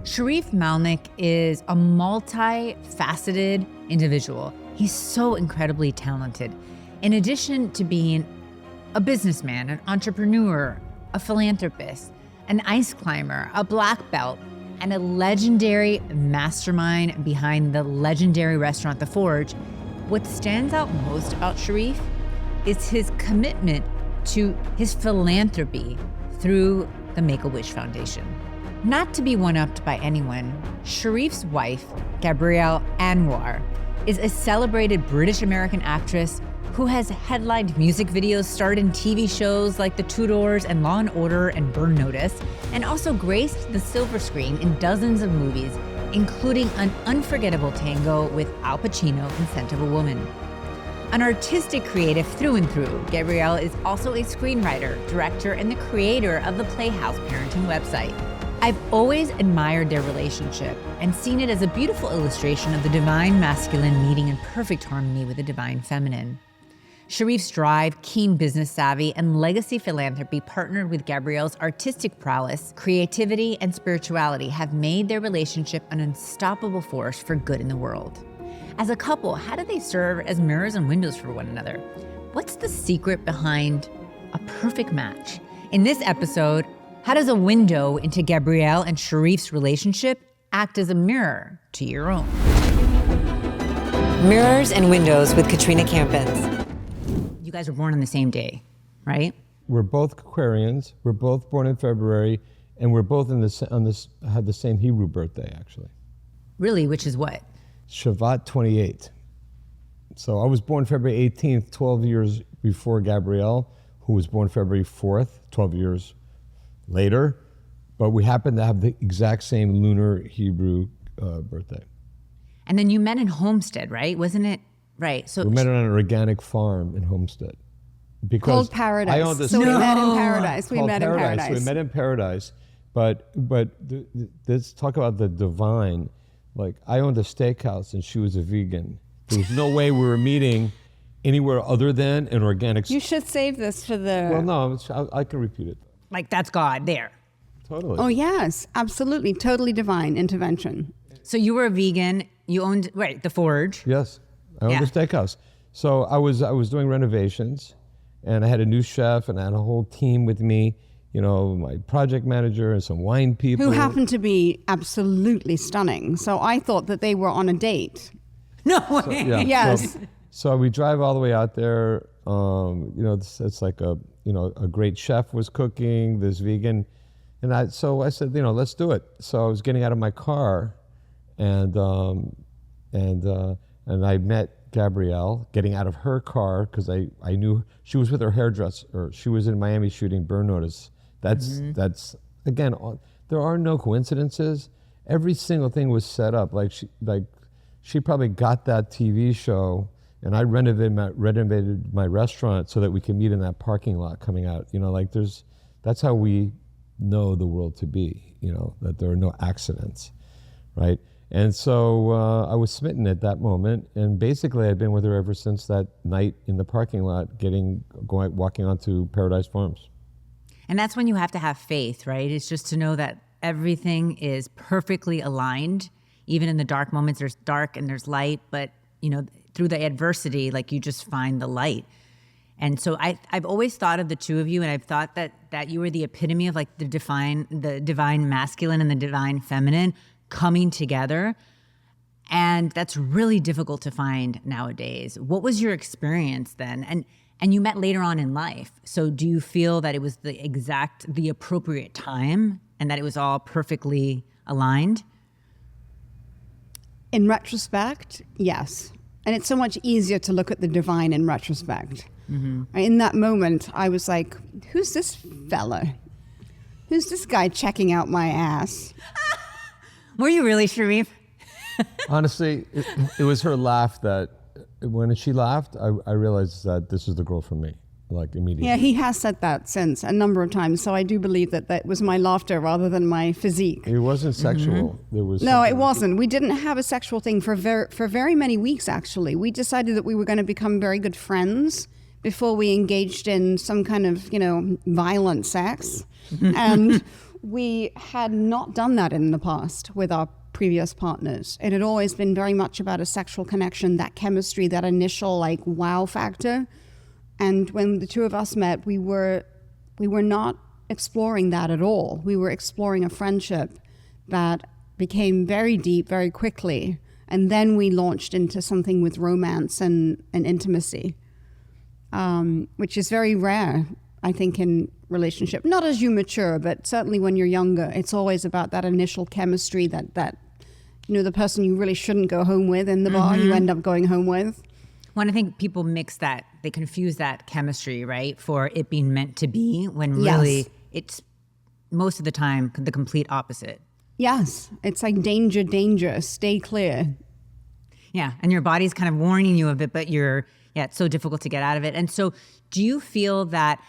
Shareef Malnik is a multifaceted individual. He's so incredibly talented. In addition to being a businessman, an entrepreneur, a philanthropist, an ice climber, a black belt, and a legendary mastermind behind the legendary restaurant, The Forge, what stands out most about Shareef is his commitment to his philanthropy through the Make-A-Wish Foundation. Not to be one-upped by anyone, Shareef's wife, Gabrielle Anwar, is a celebrated British-American actress who has headlined music videos, starred in TV shows like The Tudors and Law & Order and Burn Notice, and also graced the silver screen in dozens of movies, including an unforgettable tango with Al Pacino in Scent of a Woman. An artistic creative through and through, Gabrielle is also a screenwriter, director, and the creator of the Playhouse parenting website. I've always admired their relationship and seen it as a beautiful illustration of the divine masculine meeting in perfect harmony with the divine feminine. Shareef's drive, keen business savvy, and legacy philanthropy partnered with Gabrielle's artistic prowess, creativity, and spirituality have made their relationship an unstoppable force for good in the world. As a couple, how do they serve as mirrors and windows for one another? What's the secret behind a perfect match? In this episode, how does a window into Gabrielle and Shareef's relationship act as a mirror to your own? Mirrors and Windows with Katrina Campins. You guys were born on the same day, right? We're both Aquarians. We're both born in February, and we're both had the same Hebrew birthday, actually. Really, which is what? Shavat 28. So I was born February 18th, 12 years before Gabrielle, who was born February 4th, 12 years later, but we happen to have the exact same lunar Hebrew birthday. And then you met in Homestead, right? Wasn't it? Right. So we met on an organic farm in Homestead. Because called Paradise. I owned this. So we met in Paradise. We met in Paradise. So we met in Paradise. But let's talk about the divine. Like, I owned a steakhouse and she was a vegan. There was no way we were meeting anywhere other than an organic. You should save this for the. Well, no, I can repeat it. like that's God there. Totally. Oh yes, absolutely, totally divine intervention. So you were a vegan. You owned The Forge. Yes, I owned a steakhouse. So I was doing renovations, and I had a new chef, and I had a whole team with me. You know, my project manager and some wine people. Who happened to be absolutely stunning. So I thought that they were on a date. No way. So, yeah. Yes. So we drive all the way out there. You know, it's like a great chef was cooking, this vegan, and I said, let's do it. So I was getting out of my car, and I met Gabrielle getting out of her car because I knew she was with her hairdresser. She was in Miami shooting Burn Notice. That's again, there are no coincidences. Every single thing was set up. She probably got that TV show, and I renovated my restaurant so that we could meet in that parking lot coming out. That's how we know the world to be. That there are no accidents, right? And so I was smitten at that moment, and basically I've been with her ever since that night in the parking lot, walking onto Paradise Farms. And that's when you have to have faith, right? It's just to know that everything is perfectly aligned. Even in the dark moments, there's dark and there's light, but through the adversity, you just find the light. And so I've always thought of the two of you, and I've thought that you were the epitome of the divine masculine and the divine feminine coming together. And that's really difficult to find nowadays. What was your experience then? And you met later on in life. So do you feel that it was the appropriate time and that it was all perfectly aligned? In retrospect, yes. And it's so much easier to look at the divine in retrospect. Mm-hmm. In that moment, I was like, who's this fella? Who's this guy checking out my ass? Were you really, Shareef? Honestly, it was her laugh that, when she laughed, I realized that this is the girl for me, immediately. Yeah, he has said that since a number of times, so I do believe that was my laughter rather than my physique. It wasn't sexual. Mm-hmm. No, it wasn't. We didn't have a sexual thing for very many weeks, actually. We decided that we were going to become very good friends before we engaged in some kind of, violent sex. And we had not done that in the past with our previous partners. It had always been very much about a sexual connection, that chemistry, that initial like wow factor. And when the two of us met, we were not exploring that at all. We were exploring a friendship that became very deep very quickly. And then we launched into something with romance and intimacy, which is very rare, I think, in relationship. Not as you mature, but certainly when you're younger, it's always about that initial chemistry that the person you really shouldn't go home with in the bar, you end up going home with. Well, I think people mix that, they confuse that chemistry, right, for it being meant to be, when really it's most of the time the complete opposite. Yes, it's like danger, danger, stay clear. Yeah, and your body's kind of warning you of it, but it's so difficult to get out of it. And so do you feel that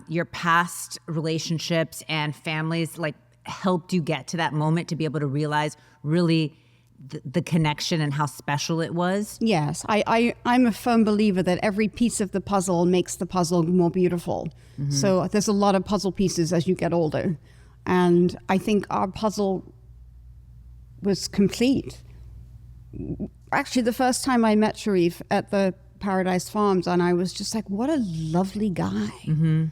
your past relationships and families like helped you get to that moment to be able to realize really the connection and how special it was? Yes, I'm a firm believer that every piece of the puzzle makes the puzzle more beautiful. Mm-hmm. So there's a lot of puzzle pieces as you get older. And I think our puzzle was complete. Actually, the first time I met Shareef at the Paradise Farms, and I was just like, what a lovely guy. Mm-hmm.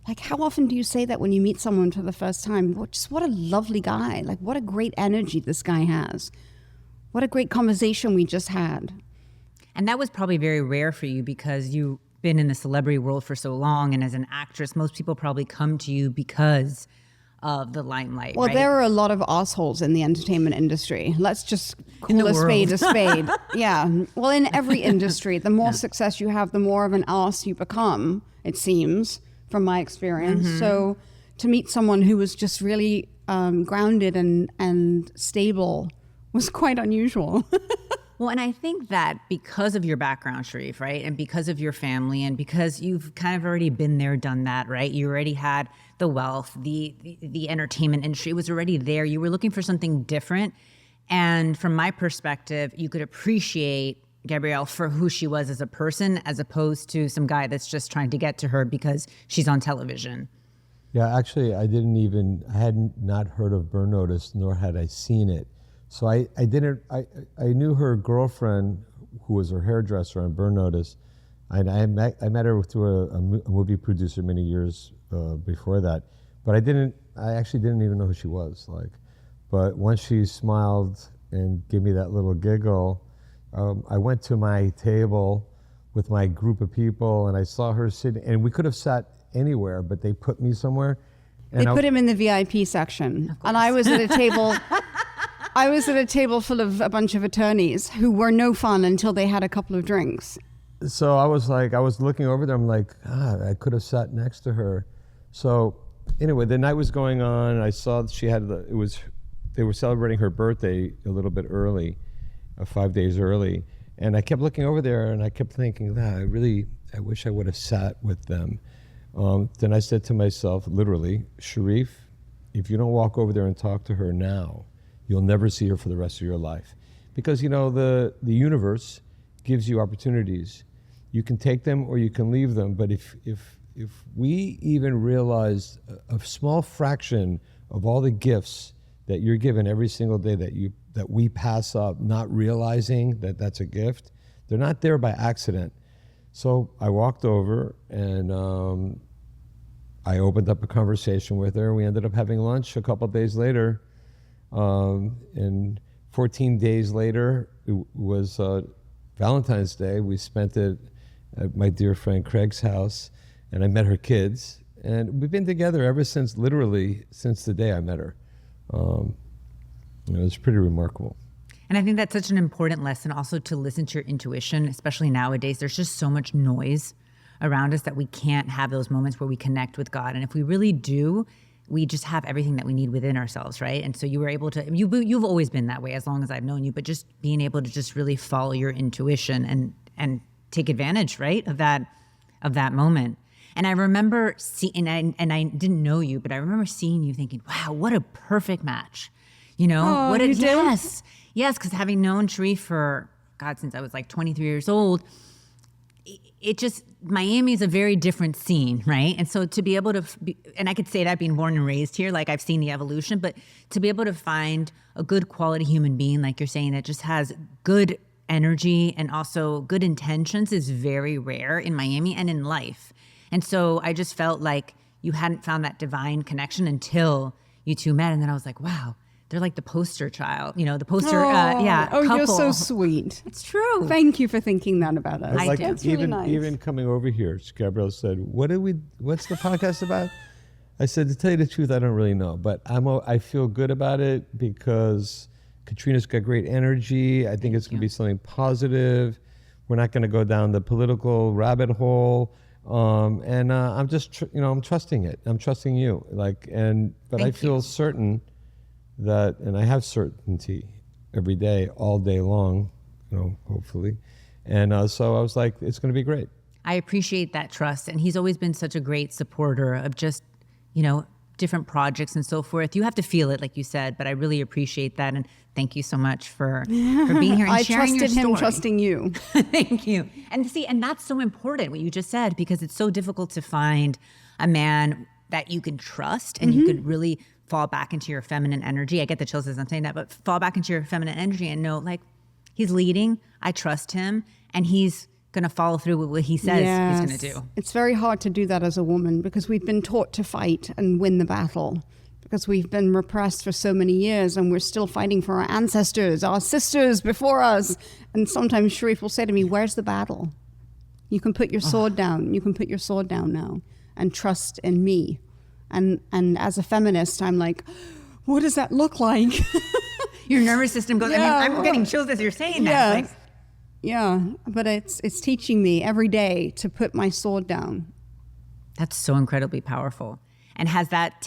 Like, how often do you say that when you meet someone for the first time? What a lovely guy. Like, what a great energy this guy has. What a great conversation we just had. And that was probably very rare for you because you've been in the celebrity world for so long. And as an actress, most people probably come to you because of the limelight. Well, right? There are a lot of assholes in the entertainment industry. Let's just call a spade a spade. Yeah. Well, in every industry, the more success you have, the more of an ass you become, it seems, from my experience. Mm-hmm. So to meet someone who was just really grounded and stable was quite unusual. Well, and I think that because of your background, Shareef, right, and because of your family, and because you've kind of already been there, done that, right? You already had the wealth, the entertainment industry was already there. You were looking for something different. And from my perspective, you could appreciate Gabrielle for who she was as a person, as opposed to some guy that's just trying to get to her because she's on television. Yeah, actually, I had not heard of Burn Notice, nor had I seen it. So I knew her girlfriend, who was her hairdresser on Burn Notice, and I met her through a movie producer many years before that, but I actually didn't even know who she was. But once she smiled and gave me that little giggle, I went to my table with my group of people, and I saw her sitting, and we could have sat anywhere, but they put me somewhere. And they put him in the VIP section, and I was at a table. I was at a table full of a bunch of attorneys who were no fun until they had a couple of drinks. So I was looking over there. I'm like, I could have sat next to her. So anyway, the night was going on. And I saw that they were celebrating her birthday a little bit early, 5 days early. And I kept looking over there, and I kept thinking, I wish I would have sat with them. Then I said to myself, literally, Shareef, if you don't walk over there and talk to her now, you'll never see her for the rest of your life. Because, the universe gives you opportunities. You can take them or you can leave them. But if we even realized a small fraction of all the gifts that you're given every single day that we pass up, not realizing that that's a gift, they're not there by accident. So I walked over and I opened up a conversation with her. We ended up having lunch a couple of days later. And 14 days later, it was Valentine's Day. We spent it at my dear friend Craig's house, and I met her kids. And we've been together ever since, literally, since the day I met her. It was pretty remarkable. And I think that's such an important lesson also, to listen to your intuition, especially nowadays. There's just so much noise around us that we can't have those moments where we connect with God. And if we really do, we just have everything that we need within ourselves, right? And so you were able to, you've always been that way as long as I've known you, but just being able to just really follow your intuition and take advantage, right, of that moment. And I remember seeing, and I didn't know you, but I remember seeing you thinking, wow, what a perfect match. Yes, because having known Shareef for, God, since I was like 23 years old, Miami is a very different scene, right? And so to be able to, and I could say that being born and raised here, like I've seen the evolution, but to be able to find a good quality human being, like you're saying, that just has good energy and also good intentions is very rare in Miami and in life. And so I just felt like you hadn't found that divine connection until you two met. And then I was like, wow, they're like the poster child, the poster, Oh, couple. you're so sweet. It's true. Thank you for thinking that about us. Like That's even really nice. even coming over here, Gabrielle said, what's the podcast about? I said, to tell you the truth, I don't really know, but I feel good about it because Katrina's got great energy. I think it's going to be something positive. We're not going to go down the political rabbit hole. And I'm just, I'm trusting it. I'm trusting you. But I feel certain that, and I have certainty every day, all day long, hopefully. And so I was like, it's going to be great. I appreciate that trust. And he's always been such a great supporter of just, different projects and so forth. You have to feel it, like you said, but I really appreciate that. And thank you so much for being here and I sharing your trusted story. him trusting you. Thank you. And and that's so important, what you just said, because it's so difficult to find a man that you can trust and you could really fall back into your feminine energy. I get the chills as I'm saying that, but fall back into your feminine energy and know, like, he's leading, I trust him, and he's going to follow through with what he says he's going to do. It's very hard to do that as a woman because we've been taught to fight and win the battle because we've been repressed for so many years and we're still fighting for our ancestors, our sisters before us. And sometimes Shareef will say to me, where's the battle? You can put your sword down. You can put your sword down now and trust in me. And as a feminist, I'm like, what does that look like? Your nervous system goes, I'm getting chills as you're saying that. Yeah, but it's teaching me every day to put my sword down. That's so incredibly powerful. And has that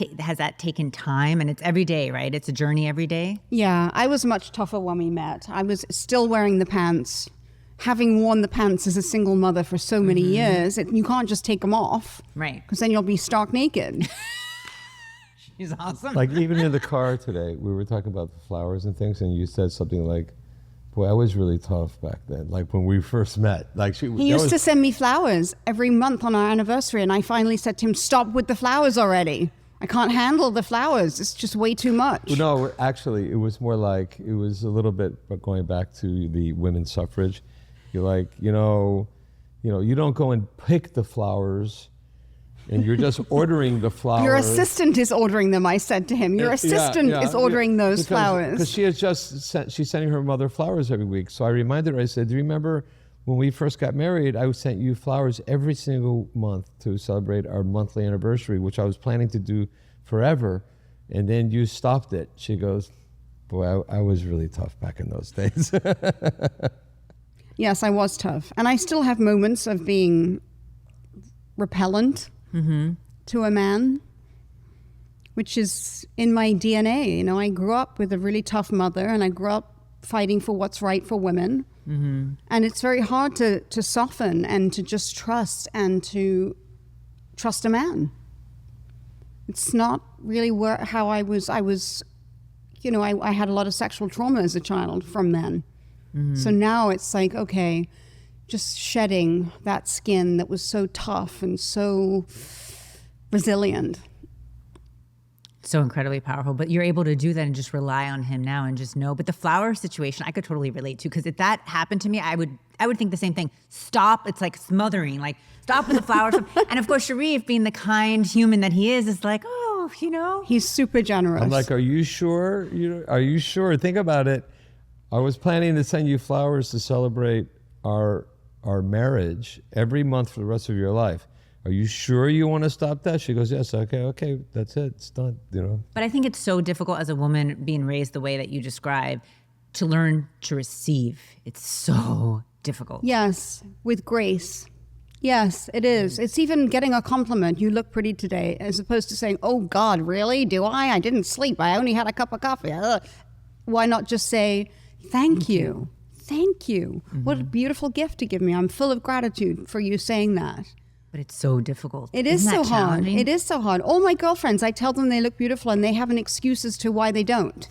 taken time? And it's every day, right? It's a journey every day? Yeah, I was much tougher when we met. I was still wearing the pants. Having worn the pants as a single mother for so many years, you can't just take them off. Right. Because then you'll be stark naked. She's awesome. Like even in the car today, we were talking about the flowers and things, and you said something like, boy, I was really tough back then, like when we first met. He used to send me flowers every month on our anniversary, and I finally said to him, stop with the flowers already. I can't handle the flowers. It's just way too much. Well, no, actually, it was more like, it was a little bit, but going back to the women's suffrage, you're like, you don't go and pick the flowers, and you're just ordering the flowers. Your assistant is ordering them, I said to him. Your assistant is ordering those flowers. Because she has she's sending her mother flowers every week. So I reminded her, I said, do you remember when we first got married, I sent you flowers every single month to celebrate our monthly anniversary, which I was planning to do forever. And then you stopped it. She goes, boy, I was really tough back in those days. Yes, I was tough. And I still have moments of being repellent to a man, which is in my DNA. I grew up with a really tough mother, and I grew up fighting for what's right for women. And it's very hard to soften and to just trust and to trust a man. It's not really how I was, I had a lot of sexual trauma as a child from men. So now it's like, okay, just shedding that skin that was so tough and so resilient. So incredibly powerful. But you're able to do that and just rely on him now and just know. But the flower situation, I could totally relate to, because if that happened to me, I would think the same thing. Stop. It's like smothering. Like, stop with the flowers. And of course, Shareef, being the kind human that he is like, He's super generous. I'm like, are you sure? Are you sure? Think about it. I was planning to send you flowers to celebrate our marriage every month for the rest of your life. Are you sure you want to stop that? She goes, yes, okay, that's it, it's done, But I think it's so difficult as a woman being raised the way that you describe to learn to receive. It's so difficult. Yes, with grace. Yes, it is. It's even getting a compliment. You look pretty today, as opposed to saying, oh God, really? Do I? I didn't sleep. I only had a cup of coffee. Why not just say, thank you. Thank you. What a beautiful gift to give me. I'm full of gratitude for you saying that. But it's so difficult. It is Isn't so that hard. challenging? It is so hard. All my girlfriends, I tell them they look beautiful and they have an excuse as to why they don't.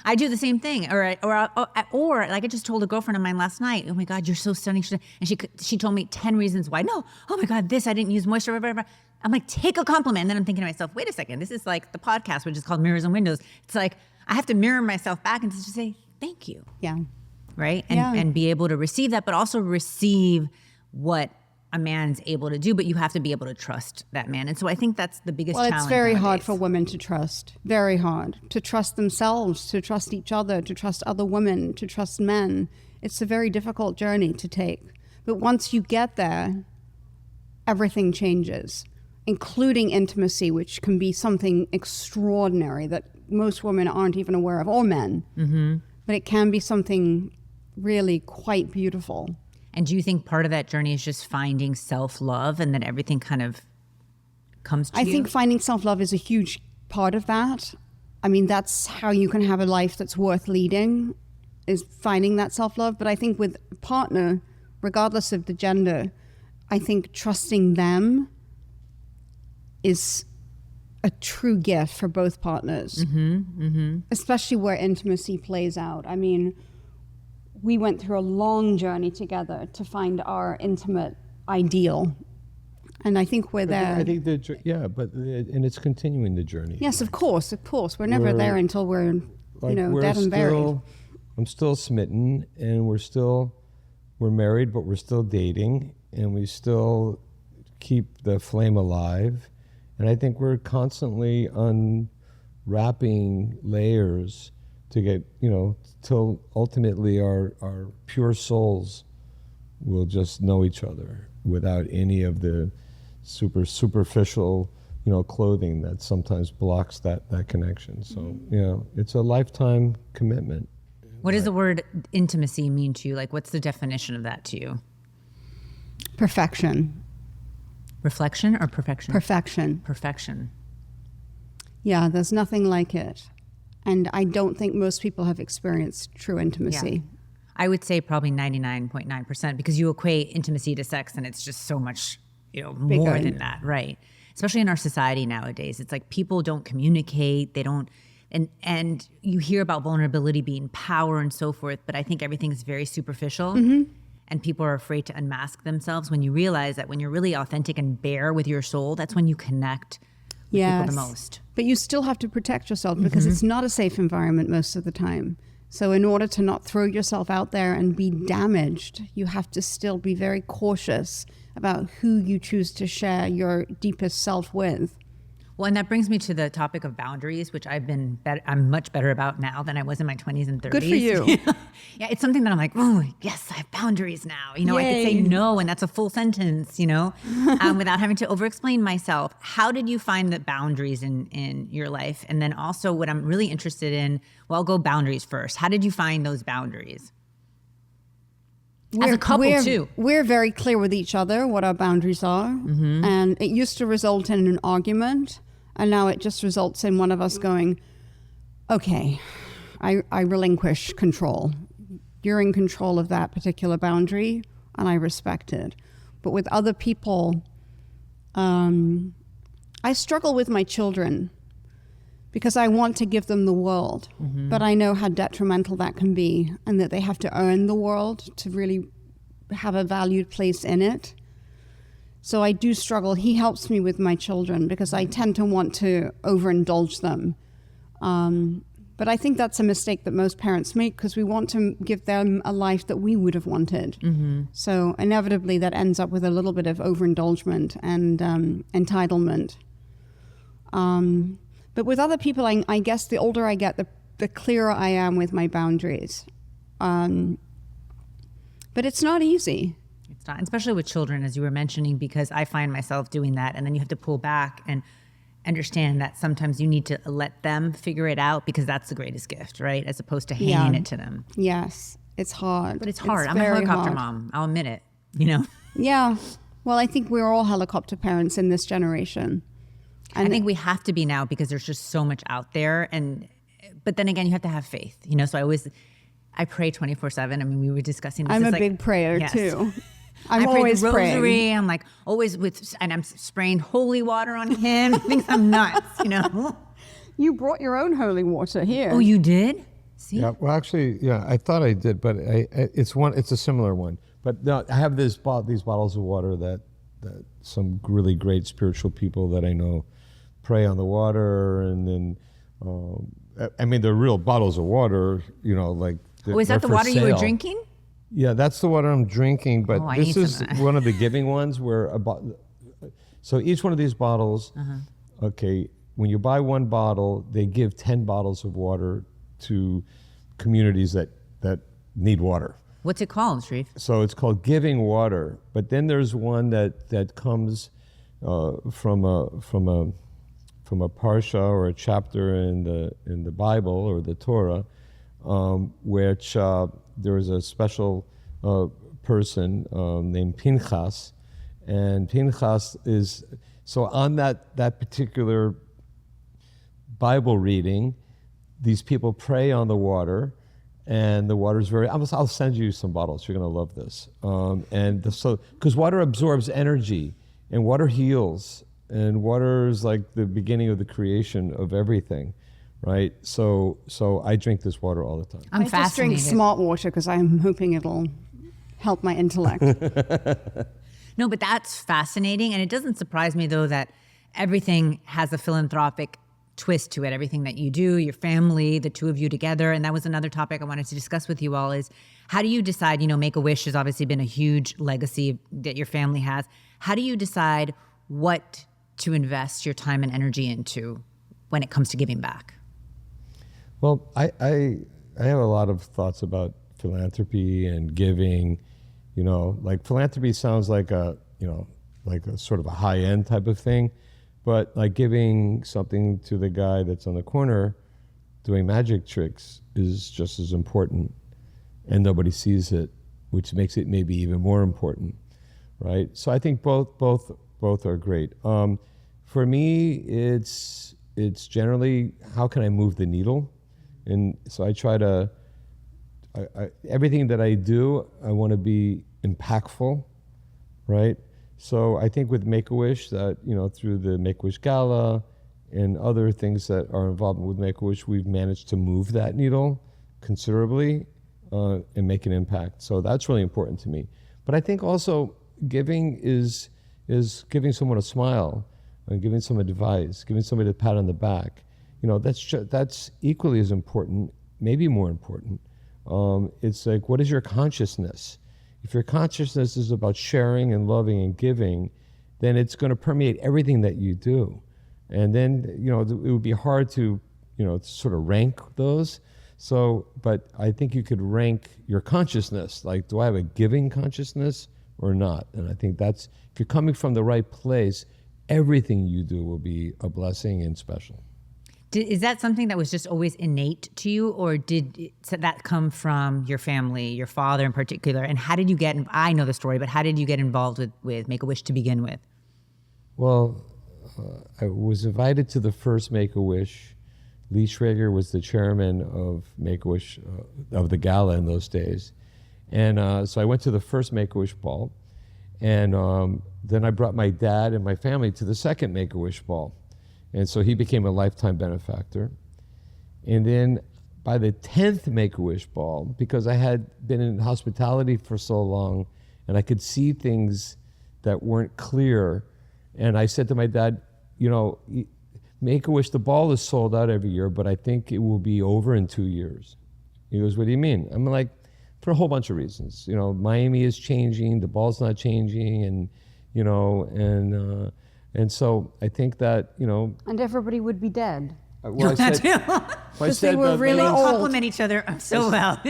I do the same thing. Or like I just told a girlfriend of mine last night, oh my God, you're so stunning. And she told me 10 reasons why. No, oh my God, this, I didn't use moisture, whatever. I'm like, take a compliment. And then I'm thinking to myself, wait a second, this is like the podcast, which is called Mirrors and Windows. It's like, I have to mirror myself back and just say, thank you. Yeah. Right? And be able to receive that, but also receive what a man's able to do, but you have to be able to trust that man. And so I think that's the biggest challenge. Well, it's very hard nowadays. for women to trust. Very hard. To trust themselves, to trust each other, to trust other women, to trust men. It's a very difficult journey to take. But once you get there, everything changes, including intimacy, which can be something extraordinary that most women aren't even aware of, or men. Mm-hmm. But it can be something really quite beautiful. And do you think part of that journey is just finding self-love and then everything kind of comes to you? I think finding self-love is a huge part of that. I mean, that's how you can have a life that's worth leading, is finding that self-love. But I think with a partner, regardless of the gender, I think trusting them is a true gift for both partners, especially where intimacy plays out. I mean, we went through a long journey together to find our intimate ideal. And I think we're there. I think and it's continuing the journey. Yes, of course. We're never there until we're dead and buried. I'm still smitten, and we're married, but we're still dating, and we still keep the flame alive. And I think we're constantly unwrapping layers to get, till ultimately our pure souls will just know each other without any of the superficial, clothing that sometimes blocks that connection. So, it's a lifetime commitment. What does the word intimacy mean to you? Like, what's the definition of that to you? Perfection. Reflection or perfection? Perfection. Perfection. Yeah, there's nothing like it. And I don't think most people have experienced true intimacy. Yeah. I would say probably 99.9% because you equate intimacy to sex and it's just so much, more than that, right? Especially in our society nowadays. It's like people don't communicate, they don't, and you hear about vulnerability being power and so forth, but I think everything is very superficial. And people are afraid to unmask themselves when you realize that when you're really authentic and bare with your soul, that's when you connect with people the most. But you still have to protect yourself because it's not a safe environment most of the time. So in order to not throw yourself out there and be damaged, you have to still be very cautious about who you choose to share your deepest self with. Well, and that brings me to the topic of boundaries, which I'm much better about now than I was in my 20s and 30s. Good for you. Yeah, it's something that I'm like, oh, yes, I have boundaries now. I can say no, and that's a full sentence, without having to over-explain myself. How did you find the boundaries in your life? And then also what I'm really interested in, I'll go boundaries first. How did you find those boundaries? As a couple, too. We're very clear with each other what our boundaries are. And it used to result in an argument. And now it just results in one of us going, okay, I relinquish control. You're in control of that particular boundary, and I respect it. But with other people, I struggle with my children because I want to give them the world. But I know how detrimental that can be and that they have to earn the world to really have a valued place in it. So I do struggle. He helps me with my children because I tend to want to overindulge them. But I think that's a mistake that most parents make because we want to give them a life that we would have wanted. So inevitably that ends up with a little bit of overindulgence and entitlement. But with other people, I guess the older I get, the clearer I am with my boundaries. But it's not easy. It's not, especially with children, as you were mentioning, because I find myself doing that. And then you have to pull back and understand that sometimes you need to let them figure it out because that's the greatest gift, right? As opposed to handing it to them. Yes, it's hard. But it's hard. I'm a helicopter mom. I'll admit it, Yeah. Well, I think we're all helicopter parents in this generation. And I think we have to be now because there's just so much out there. But then again, you have to have faith, So I pray 24/7. I mean, we were discussing this. I'm it's a big prayer too. I'm I pray always the rosary. praying. I'm like always and I'm spraying holy water on him. He thinks I'm nuts, you know. You brought your own holy water here. Oh, you did? See? Yeah, well, actually, yeah, I thought I did, but it's a similar one. But no, I have these bottles of water that some really great spiritual people that I know pray on the water, and then I mean, they're real bottles of water, you know, like. Oh, is that the water you were drinking? Yeah, that's the water I'm drinking, but Oh, I this need is some of that. one of the giving ones where so each one of these bottles, okay, when you buy one bottle, they give 10 bottles of water to communities that need water. What's it called, Shareef? So it's called Giving Water, but then there's one that comes from a parsha or a chapter in the Bible or the Torah, which there is a special person named Pinchas, and Pinchas is so on that particular Bible reading. These people pray on the water, and the water is very. I'll send you some bottles. You're going to love this. So because water absorbs energy, and water heals, and water is like the beginning of the creation of everything, right? So I drink this water all the time. I'm I just drink fascinated. smart water because I'm hoping it'll help my intellect. No, but that's fascinating. And it doesn't surprise me, though, that everything has a philanthropic twist to it. Everything that you do, your family, the two of you together. And that was another topic I wanted to discuss with you all is how do you decide, you know, Make-A-Wish has obviously been a huge legacy that your family has. How do you decide what to invest your time and energy into when it comes to giving back? Well, I have a lot of thoughts about philanthropy and giving. You know, like philanthropy sounds like a sort of a high-end type of thing, but like giving something to the guy that's on the corner doing magic tricks is just as important, and nobody sees it, which makes it maybe even more important, right? So I think both are great. For me, it's generally how can I move the needle, and so I try to. Everything that I do, I want to be impactful, right? So I think with Make-A-Wish that, you know, through the Make-A-Wish Gala and other things that are involved with Make-A-Wish, we've managed to move that needle considerably and make an impact. So that's really important to me. But I think also giving is giving someone a smile and giving someone advice, giving somebody a pat on the back. You know, that's equally as important, maybe more important. It's like, what is your consciousness? If your consciousness is about sharing and loving and giving, then it's going to permeate everything that you do. And then, you know, it would be hard to, you know, sort of rank those. So, but I think you could rank your consciousness. Like, do I have a giving consciousness or not? And I think that's, if you're coming from the right place, everything you do will be a blessing and special. Is that something that was just always innate to you, or did that come from your family, your father in particular? And how did you get, I know the story, but how did you get involved with Make-A-Wish to begin with? Well, I was invited to the first Make-A-Wish. Lee Schrager was the chairman of Make-A-Wish, of the gala in those days. And so I went to the first Make-A-Wish ball. And then I brought my dad and my family to the second Make-A-Wish ball. And so he became a lifetime benefactor. And then by the 10th Make-A-Wish ball, because I had been in hospitality for so long and I could see things that weren't clear, and I said to my dad, you know, Make-A-Wish, the ball is sold out every year, but I think it will be over in 2 years. He goes, what do you mean? I'm like, for a whole bunch of reasons. You know, Miami is changing, the ball's not changing, and, you know, and so I think that, you know. And everybody would be dead. Well, I said they were the really They old. complement each other so well.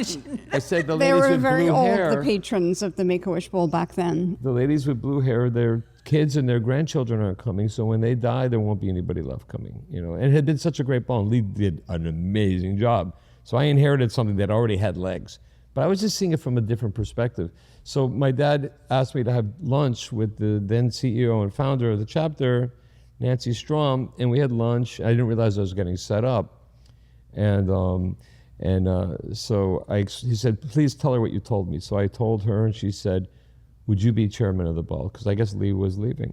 I said the They ladies were with very blue old, hair. the patrons of the Make-A-Wish Ball back then. The ladies with blue hair, their kids and their grandchildren aren't coming, so when they die, there won't be anybody left coming. You know, and it had been such a great ball, and Lee did an amazing job. So I inherited something that already had legs. But I was just seeing it from a different perspective. So my dad asked me to have lunch with the then CEO and founder of the chapter, Nancy Strom, and we had lunch. I didn't realize I was getting set up. And so he said, please tell her what you told me. So I told her, and she said, would you be chairman of the board? Because I guess Lee was leaving.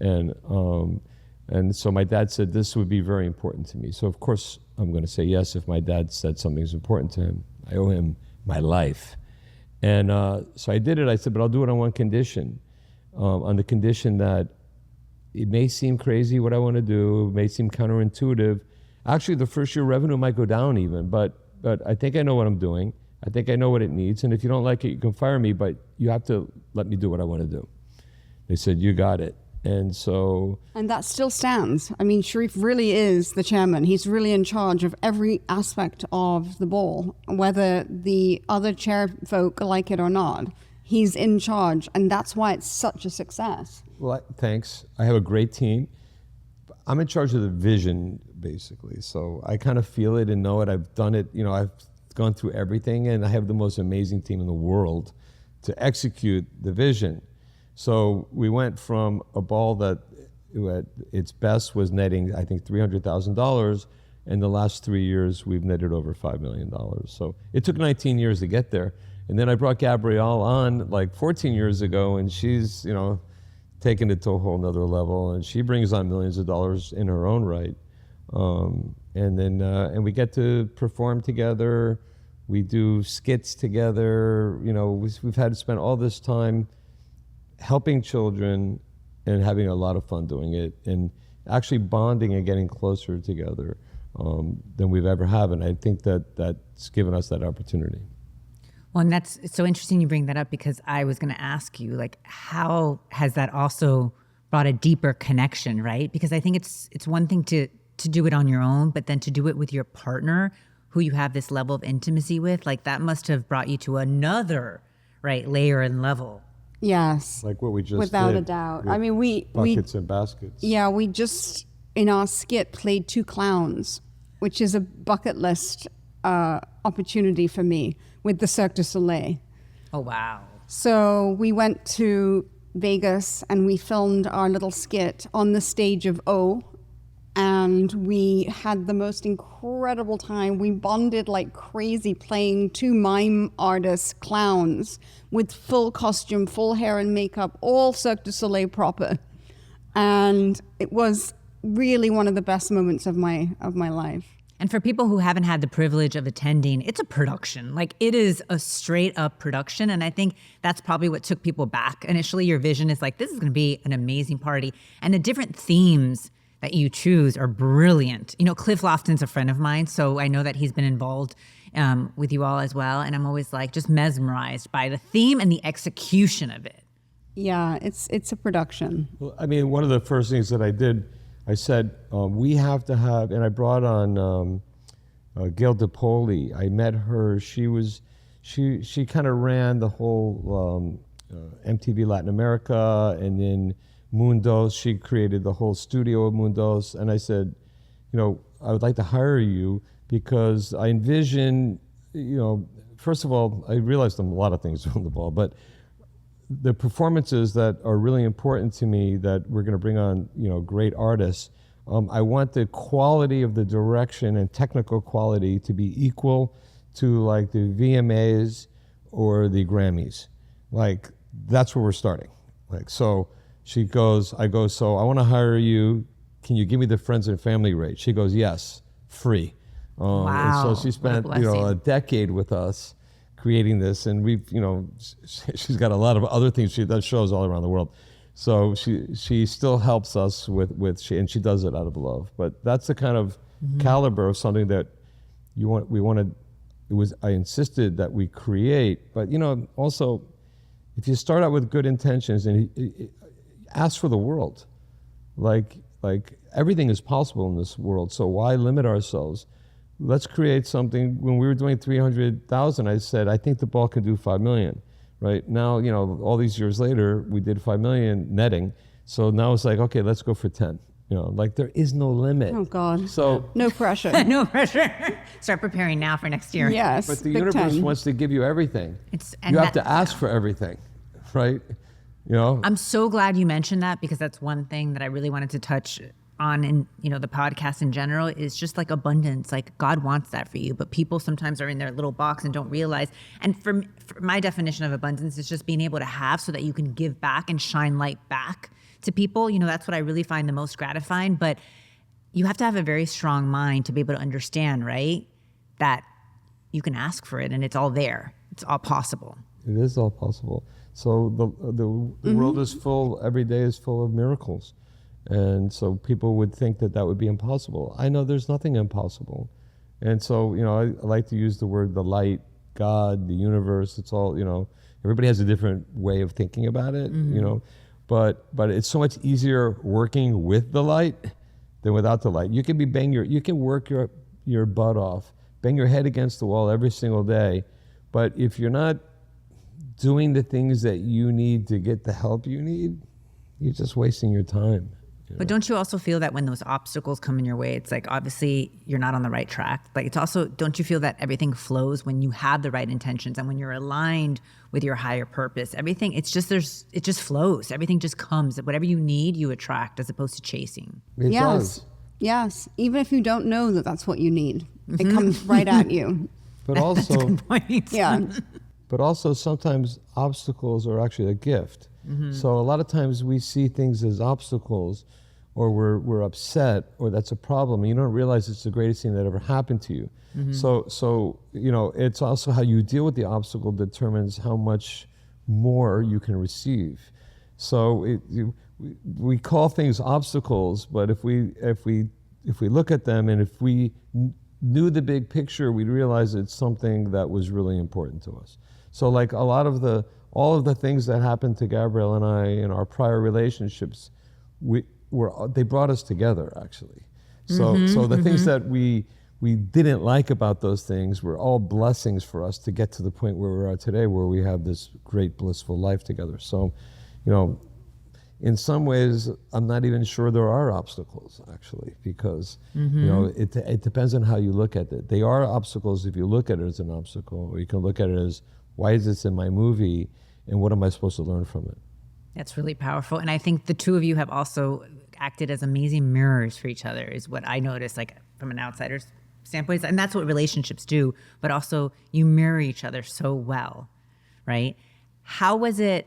And so my dad said this would be very important to me. So of course I'm going to say yes if my dad said something's important to him. I owe him my life. And so I did it. I said, but I'll do it on one condition, on the condition that it may seem crazy what I want to do, it may seem counterintuitive. Actually, the first year revenue might go down even, but I think I know what I'm doing. I think I know what it needs. And if you don't like it, you can fire me, but you have to let me do what I want to do. They said, you got it. And so... And that still stands. I mean, Shareef really is the chairman. He's really in charge of every aspect of the ball, whether the other chair folk like it or not. He's in charge, and that's why it's such a success. Well, thanks. I have a great team. I'm in charge of the vision, basically. So I kind of feel it and know it. I've done it. You know, I've gone through everything, and I have the most amazing team in the world to execute the vision. So we went from a ball that at its best was netting, I think, $300,000. In the last 3 years, we've netted over $5 million. So it took 19 years to get there. And then I brought Gabrielle on like 14 years ago, and she's, you know, taken it to a whole nother level, and she brings on millions of dollars in her own right. And we get to perform together. We do skits together. You know, we've had to spend all this time helping children and having a lot of fun doing it, and actually bonding and getting closer together than we've ever have. And I think that's given us that opportunity. Well, and it's so interesting you bring that up, because I was going to ask you, like, how has that also brought a deeper connection, right? Because I think it's one thing to do it on your own, but then to do it with your partner who you have this level of intimacy with, like that must have brought you to another, right, layer and level. Yes. Like what we just without did a doubt. with I mean, buckets and baskets. Yeah, we just, in our skit, played two clowns, which is a bucket list opportunity for me with the Cirque du Soleil. Oh, wow. So we went to Vegas and we filmed our little skit on the stage of O, and we had the most incredible time. We bonded like crazy playing two mime artists, clowns, with full costume, full hair and makeup, all Cirque du Soleil proper. And it was really one of the best moments of my life. And for people who haven't had the privilege of attending, it's a production. Like, it is a straight up production. And I think that's probably what took people back. Initially, your vision is like, this is going to be an amazing party. And the different themes that you choose are brilliant. You know, Cliff Lofton's a friend of mine, so I know that he's been involved with you all as well. And I'm always like just mesmerized by the theme and the execution of it. Yeah, it's a production. Well, I mean, one of the first things that I did, I said, we have to have, and I brought on Gail DePoli. I met her. She kind of ran the whole MTV Latin America, and then Mundos. She created the whole studio of Mundos. And I said, you know, I would like to hire you because I envision, you know, first of all, I realized a lot of things on the ball, but the performances that are really important to me, that we're going to bring on, you know, great artists. I want the quality of the direction and technical quality to be equal to like the VMAs or the Grammys. Like, that's where we're starting. Like, so she goes, I go, so I want to hire you. Can you give me the friends and family rate? She goes, yes, free. Wow. And so she spent, you know, a decade with us creating this, and we've, you know, she's got a lot of other things. She does shows all around the world, so she still helps us with and she does it out of love. But that's the kind of caliber of something that we wanted. I insisted that we create, but you know, also, if you start out with good intentions and ask for the world, like everything is possible in this world. So why limit ourselves? Let's create something. When we were doing 300,000, I said, I think the ball can do 5 million. Right now, you know, all these years later, we did 5 million netting. So now it's like, okay, let's go for 10. You know, like there is no limit. Oh God. So no pressure. No pressure. Start preparing now for next year. Yes. But the universe wants to give you everything. And you have to ask for everything, right? You know. I'm so glad you mentioned that, because that's one thing that I really wanted to touch on in, the podcast in general is just like abundance. Like God wants that for you, but people sometimes are in their little box and don't realize. And for my definition of abundance is just being able to have so that you can give back and shine light back to people. That's what I really find the most gratifying. But you have to have a very strong mind to be able to understand, right, that you can ask for it and it's all there. It's all possible. It is all possible. So the world is full, every day is full of miracles. And so people would think that would be impossible. I know there's nothing impossible. And so, I like to use the word the light, God, the universe. It's all, everybody has a different way of thinking about it, but it's so much easier working with the light than without the light. You can work your butt off, bang your head against the wall every single day. But if you're not doing the things that you need to get the help you need, you're just wasting your time. But don't you also feel that when those obstacles come in your way, it's like obviously you're not on the right track. Like it's also, don't you feel that everything flows when you have the right intentions and when you're aligned with your higher purpose? Everything, it just flows. Everything just comes. Whatever you need, you attract as opposed to chasing. It does. Yes. Even if you don't know that that's what you need, it comes right at you. But also, that's a good point. Yeah. But also sometimes obstacles are actually a gift. So a lot of times we see things as obstacles, or we're upset, or that's a problem. And you don't realize it's the greatest thing that ever happened to you. So it's also how you deal with the obstacle determines how much more you can receive. So we call things obstacles, but if we look at them and if we knew the big picture, we'd realize it's something that was really important to us. So like all of the things that happened to Gabrielle and I in our prior relationships, they brought us together actually. So the things that we didn't like about those things were all blessings for us to get to the point where we are today, where we have this great blissful life together. So, in some ways, I'm not even sure there are obstacles actually, because it depends on how you look at it. They are obstacles if you look at it as an obstacle, or you can look at it as, why is this in my movie, and what am I supposed to learn from it? That's really powerful. And I think the two of you have also acted as amazing mirrors for each other, is what I notice, like from an outsider's standpoint. And that's what relationships do, but also you mirror each other so well, right? How was it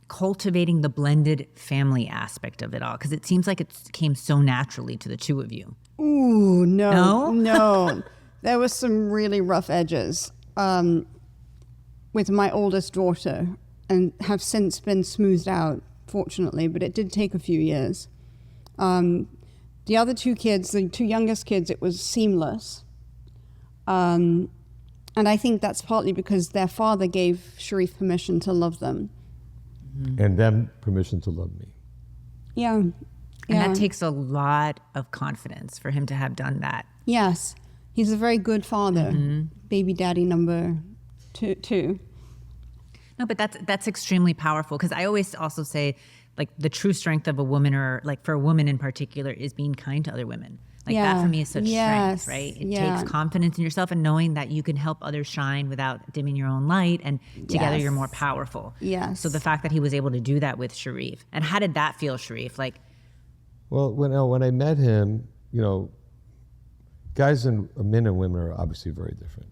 cultivating the blended family aspect of it all? Because it seems like it came so naturally to the two of you. Ooh, No? No. There were some really rough edges with my oldest daughter, and have since been smoothed out, fortunately, but it did take a few years. The other two kids, the two youngest kids, it was seamless. And I think that's partly because their father gave Shareef permission to love them. And them permission to love me. Yeah. And that takes a lot of confidence for him to have done that. Yes. He's a very good father. Baby daddy number two. No, but that's extremely powerful, because I always also say, like, the true strength of a woman, or like for a woman in particular, is being kind to other women. Like that for me is such strength, right? It takes confidence in yourself and knowing that you can help others shine without dimming your own light, and together you're more powerful. Yes. So the fact that he was able to do that with Shareef, and how did that feel, Shareef? Like, well, when I met him, guys and men and women are obviously very different,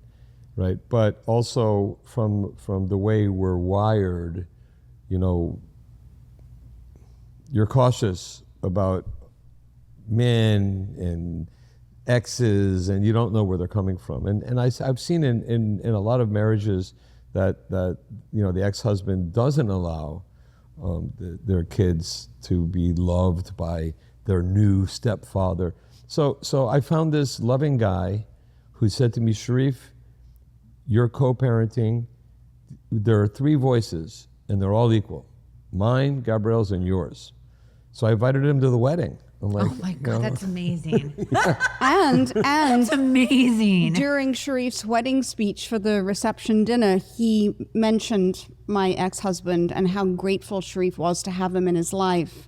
right? But also from the way we're wired, you're cautious about men and exes, and you don't know where they're coming from. And I've seen in a lot of marriages that the ex-husband doesn't allow their kids to be loved by their new stepfather. So I found this loving guy who said to me, Shareef, you're co-parenting. There are 3 voices, and they're all equal. Mine, Gabrielle's, and yours. So I invited him to the wedding. I'm like, oh my God, that's amazing. And That's amazing. during Shareef's wedding speech for the reception dinner, he mentioned my ex-husband and how grateful Shareef was to have him in his life.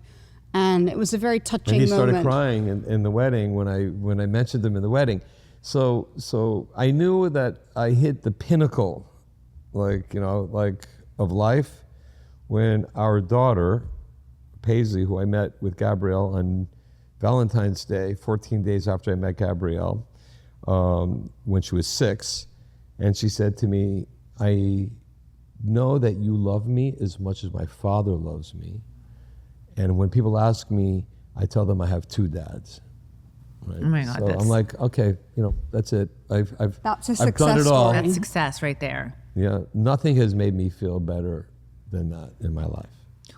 And it was a very touching moment. And he started crying in the wedding when I mentioned him in the wedding. So I knew that I hit the pinnacle, of life, when our daughter, Paisley, who I met with Gabrielle on Valentine's Day, 14 days after I met Gabrielle, when she was 6. And she said to me, I know that you love me as much as my father loves me. And when people ask me, I tell them I have 2 dads. Right? Oh my God, so I'm like, okay, that's it. I've That's a I've success done it all. story. That's success right there. Yeah, nothing has made me feel better than that in my life.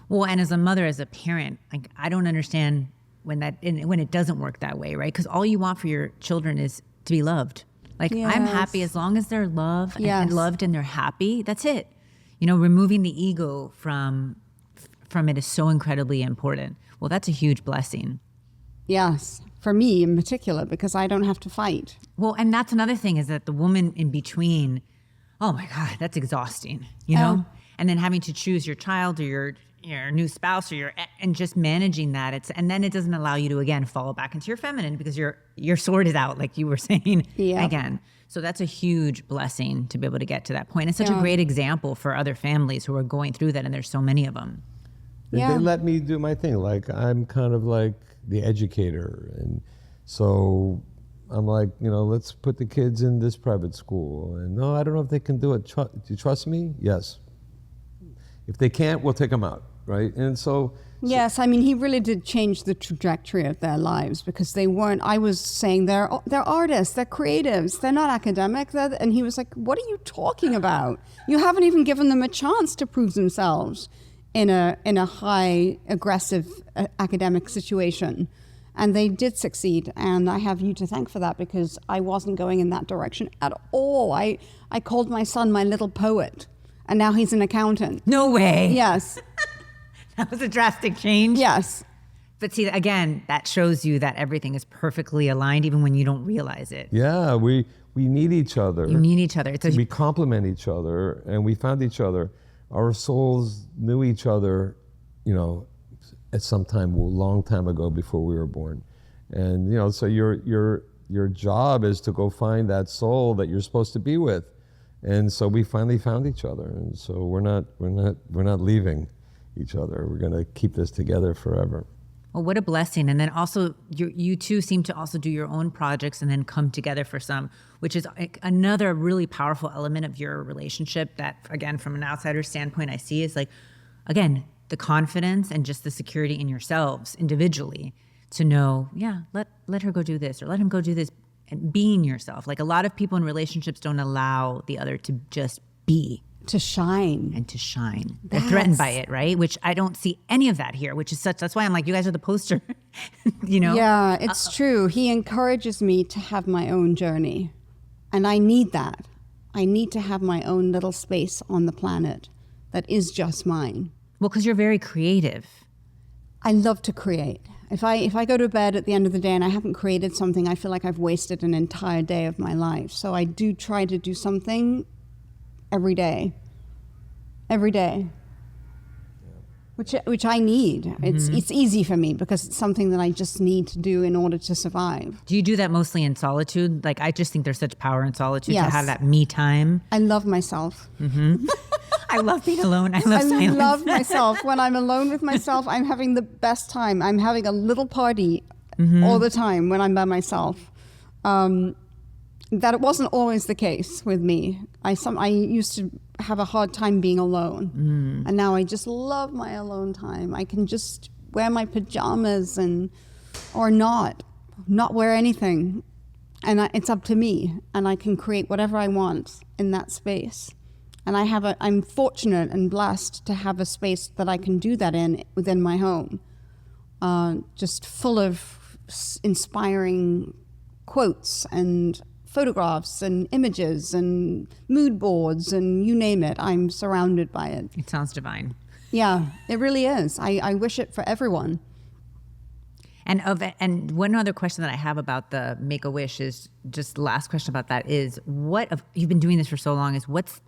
Well, and as a mother, as a parent, like I don't understand when it doesn't work that way, right? Because all you want for your children is to be loved. Like I'm Yes. happy as long as they're loved and Yes. loved and they're happy. That's it. Removing the ego from it is so incredibly important. Well, that's a huge blessing. Yes, for me in particular, because I don't have to fight. Well, and that's another thing is that the woman in between, oh my God, that's exhausting, you know? And then having to choose your child or your new spouse or and just managing that. And then it doesn't allow you to, again, fall back into your feminine because your sword is out, like you were saying again. So that's a huge blessing to be able to get to that point. It's such a great example for other families who are going through that, and there's so many of them. Yeah. They let me do my thing. Like I'm kind of like the educator, and so I'm like, let's put the kids in this private school. And no, I don't know if they can do it. Do you trust me? Yes. If they can't, we'll take them out, right? And so Yes, I mean, he really did change the trajectory of their lives because they weren't, I was saying they're artists, they're creatives, they're not academic. And he was like, what are you talking about? You haven't even given them a chance to prove themselves in a high, aggressive academic situation. And they did succeed. And I have you to thank for that because I wasn't going in that direction at all. I called my son my little poet. And now he's an accountant. No way. Yes. That was a drastic change. Yes. But see, again, that shows you that everything is perfectly aligned even when you don't realize it. yeah, we need each other. You need each other. We complement each other, and we found each other. Our souls knew each other, at some time, a long time ago before we were born. And so your job is to go find that soul that you're supposed to be with. And so we finally found each other, and so we're not leaving each other. We're going to keep this together forever. Well, what a blessing. And then also, you two seem to also do your own projects and then come together for some, which is another really powerful element of your relationship that, again, from an outsider's standpoint, I see is like, again, the confidence and just the security in yourselves individually to know, let her go do this or let him go do this. And being yourself. Like a lot of people in relationships don't allow the other to just be. To shine. And to shine. They're threatened by it, right? Which I don't see any of that here, which is that's why I'm like, you guys are the poster, Yeah, it's true. He encourages me to have my own journey. And I need that. I need to have my own little space on the planet that is just mine. Well, because you're very creative. I love to create. If I go to bed at the end of the day and I haven't created something, I feel like I've wasted an entire day of my life. So I do try to do something every day. Every day. Which I need. Mm-hmm. It's easy for me because it's something that I just need to do in order to survive. Do you do that mostly in solitude? Like I just think there's such power in solitude to Yes. have that me time. I love myself. Mm-hmm. I love being alone. I love silence. I love myself. When I'm alone with myself, I'm having the best time. I'm having a little party all the time when I'm by myself. That it wasn't always the case with me. I used to have a hard time being alone. And now I just love my alone time. I can just wear my pajamas or not wear anything. And it's up to me. And I can create whatever I want in that space. And I'm fortunate and blessed to have a space that I can do that in within my home. Just full of inspiring quotes and photographs and images and mood boards and you name it. I'm surrounded by it. It sounds divine. Yeah, it really is. I wish it for everyone. And one other question that I have about the Make-A-Wish is just the last question about that is you've been doing this for so long is what's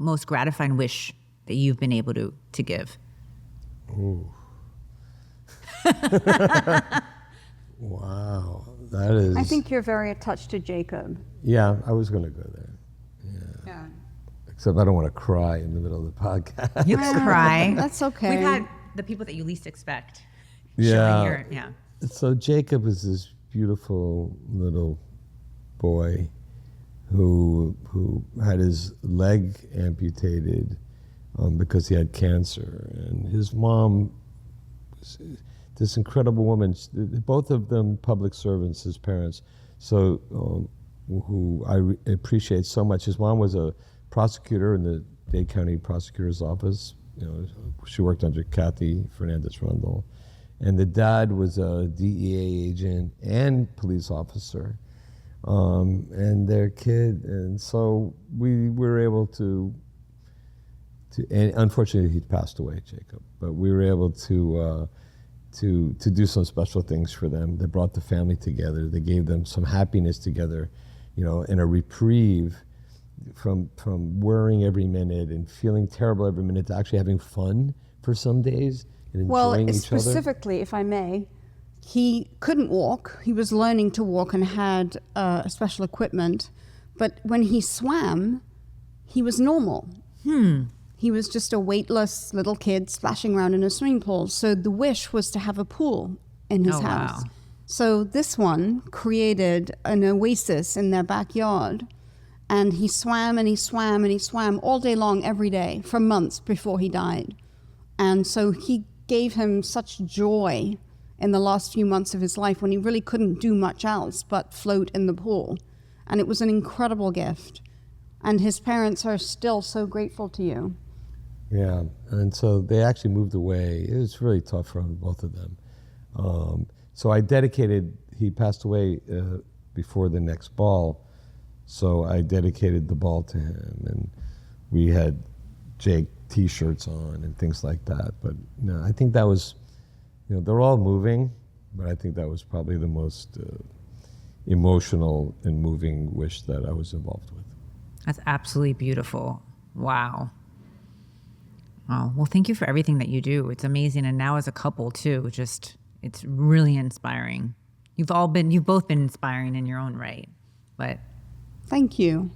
most gratifying wish that you've been able to give? Ooh. Wow, that is. I think you're very attached to Jacob. Yeah, I was going to go there. Yeah. Except I don't want to cry in the middle of the podcast. You can cry. That's okay. the people that you least expect. Yeah. Showing your, So Jacob was this beautiful little boy who had his leg amputated because he had cancer, and his mom was this incredible woman. Both of them public servants, his parents. So who I appreciate so much. His mom was a prosecutor in the Dade County Prosecutor's Office. She worked under Kathy Fernandez-Rundle. And the dad was a DEA agent and police officer, and their kid. And so we were able to and unfortunately he passed away, Jacob, but we were able to do some special things for them. They brought the family together. They gave them some happiness together, and a reprieve from worrying every minute and feeling terrible every minute to actually having fun for some days. And enjoying each other. Specifically, if I may, he couldn't walk. He was learning to walk and had special equipment. But when he swam, he was normal. He was just a weightless little kid splashing around in a swimming pool. So the wish was to have a pool in his house. Wow. So this one created an oasis in their backyard. And he swam and he swam and he swam all day long, every day, for months before he died. And so he gave him such joy in the last few months of his life when he really couldn't do much else but float in the pool. And it was an incredible gift. And his parents are still so grateful to you. Yeah, and so they actually moved away. It was really tough for both of them. So I dedicated, he passed away before the next ball, so I dedicated the ball to him. And we had Jake T-shirts on and things like that. But no, I think that was, they're all moving, but I think that was probably the most emotional and moving wish that I was involved with. That's absolutely beautiful. Wow. Oh, well, thank you for everything that you do. It's amazing. And now as a couple too, it's really inspiring. You've both been inspiring in your own right. But thank you.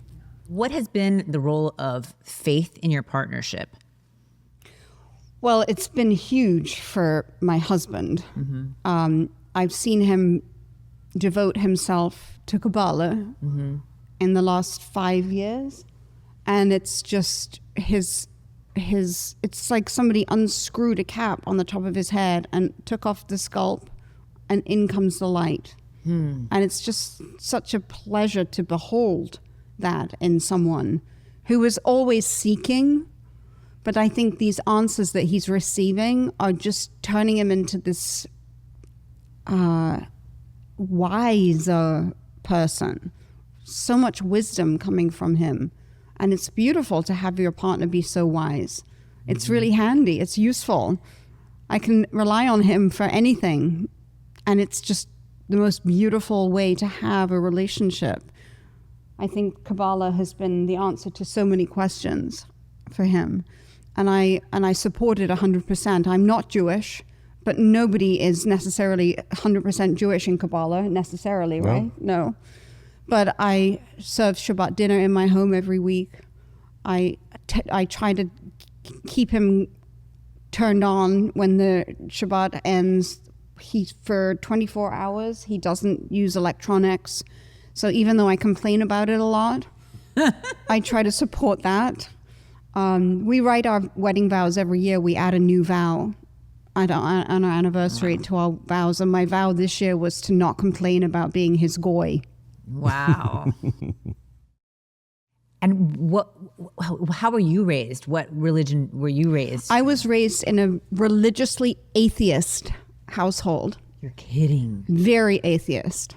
What has been the role of faith in your partnership? Well, it's been huge for my husband. I've seen him devote himself to Kabbalah in the last 5 years. And it's just it's like somebody unscrewed a cap on the top of his head and took off the scalp, and in comes the light. And it's just such a pleasure to behold that in someone who is always seeking. But I think these answers that he's receiving are just turning him into this wiser person. So much wisdom coming from him. And it's beautiful to have your partner be so wise. It's really handy. It's useful. I can rely on him for anything. And it's just the most beautiful way to have a relationship. I think Kabbalah has been the answer to so many questions for him. And I support it 100%. I'm not Jewish, but nobody is necessarily 100% Jewish in Kabbalah, necessarily, right? No. But I serve Shabbat dinner in my home every week. I try to keep him turned on when the Shabbat ends. For 24 hours, he doesn't use electronics. So even though I complain about it a lot, I try to support that. We write our wedding vows every year. We add a new vow on our anniversary to our vows. And my vow this year was to not complain about being his goy. Wow. And how were you raised? What religion were you raised? I was raised in a religiously atheist household. You're kidding. Very atheist.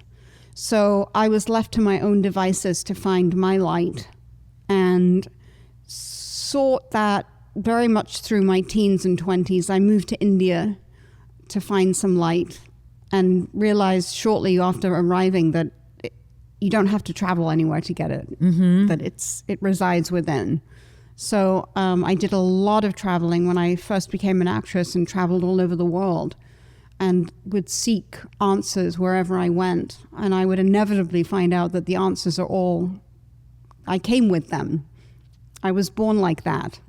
So I was left to my own devices to find my light, and sought that very much through my teens and 20s. I moved to India to find some light, and realized shortly after arriving that you don't have to travel anywhere to get it, that it resides within. So I did a lot of traveling when I first became an actress, and traveled all over the world and would seek answers wherever I went. And I would inevitably find out that the answers are all, I came with them. I was born like that.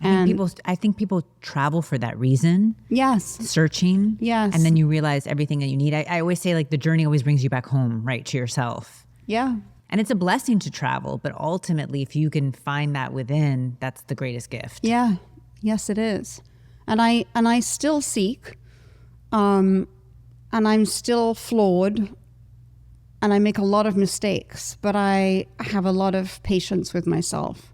I think people travel for that reason, Yes. searching. Yes. And then you realize everything that you need. I always say, like, the journey always brings you back home, right, to yourself. Yeah. And it's a blessing to travel, but ultimately, if you can find that within, that's the greatest gift. Yeah. Yes, it is. And I still seek, and I'm still flawed, and I make a lot of mistakes, but I have a lot of patience with myself.